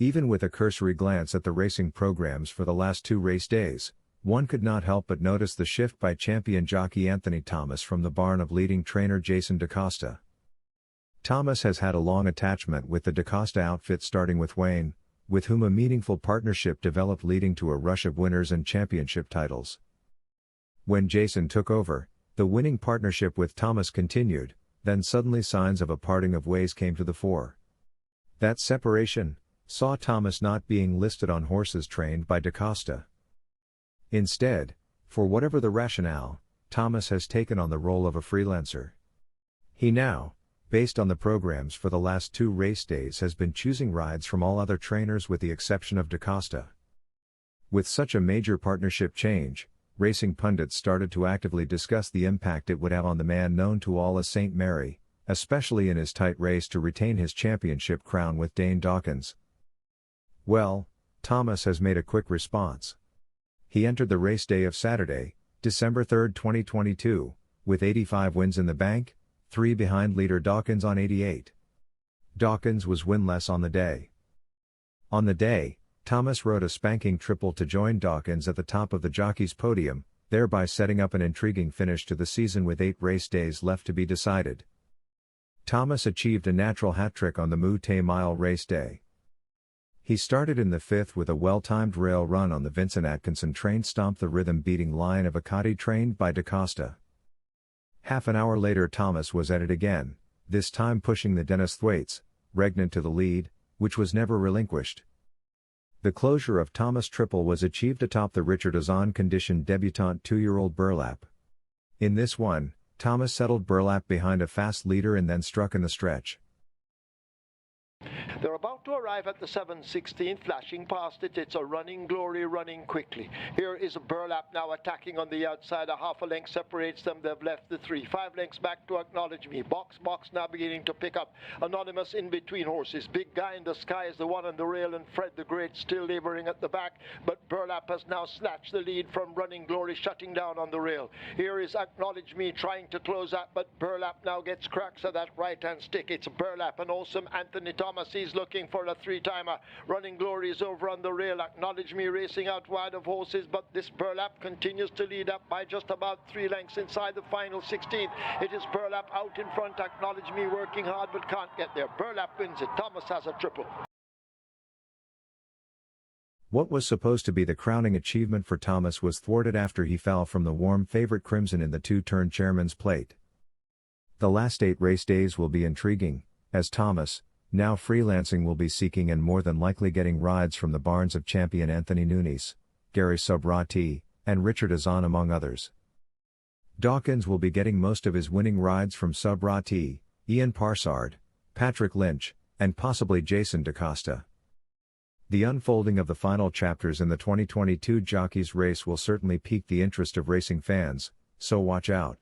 Even with a cursory glance at the racing programs for the last 2 race days, one could not help but notice the shift by champion jockey Anthony Thomas from the barn of leading trainer Jason DaCosta. Thomas has had a long attachment with the DaCosta outfit, starting with Wayne, with whom a meaningful partnership developed, leading to a rush of winners and championship titles. When Jason took over, the winning partnership with Thomas continued, then suddenly signs of a parting of ways came to the fore. That separation saw Thomas not being listed on horses trained by DaCosta. Instead, for whatever the rationale, Thomas has taken on the role of a freelancer. He now, based on the programs for the last 2 race days, has been choosing rides from all other trainers with the exception of DaCosta. With such a major partnership change, racing pundits started to actively discuss the impact it would have on the man known to all as St. Mary, especially in his tight race to retain his championship crown with Dane Dawkins. Well, Thomas has made a quick response. He entered the race day of Saturday, December 3, 2022, with 85 wins in the bank, 3 behind leader Dawkins on 88. Dawkins was winless on the day. On the day, Thomas rode a spanking triple to join Dawkins at the top of the Jockeys podium, thereby setting up an intriguing finish to the season with 8 race days left to be decided. Thomas achieved a natural hat-trick on the Mute Mile race day. He started in the 5th with a well-timed rail run on the Vincent Atkinson trained Stomp the Rhythm-beating line of Akati trained by DaCosta. Half an hour later Thomas was at it again, this time pushing the Dennis Thwaites, Regnant to the lead, which was never relinquished. The closure of Thomas' triple was achieved atop the Richard Ozon-conditioned debutant 2-year-old Burlap. In this one, Thomas settled Burlap behind a fast leader and then struck in the stretch. They're about to arrive at the 7/16, flashing past it. It's a Running Glory running quickly. Here is Burlap now attacking on the outside. A half a length separates them. They've left the 3. 5 lengths back to Acknowledge Me. Box now beginning to pick up. Anonymous in between horses. Big Guy in the Sky is the one on the rail, and Fred the Great still laboring at the back. But Burlap has now snatched the lead from Running Glory, shutting down on the rail. Here is Acknowledge Me trying to close up, but Burlap now gets cracks at that right-hand stick. It's Burlap, an awesome Anthony Thomas. He's looking for a 3-timer. Running Glory is over on the rail. Acknowledge Me racing out wide of horses, but this Burlap continues to lead up by just about 3 lengths inside the final 16th. It is Burlap out in front. Acknowledge Me working hard but can't get there. Burlap wins it. Thomas has a triple. What was supposed to be the crowning achievement for Thomas was thwarted after he fell from the warm favorite Crimson in the 2-turn Chairman's Plate. The last 8 race days will be intriguing, as Thomas, now freelancing, will be seeking and more than likely getting rides from the barns of champion Anthony Nunes, Gary Subrati, and Richard Ozon among others. Dawkins will be getting most of his winning rides from Subrati, Ian Parsard, Patrick Lynch, and possibly Jason DaCosta. The unfolding of the final chapters in the 2022 Jockeys race will certainly pique the interest of racing fans, so watch out.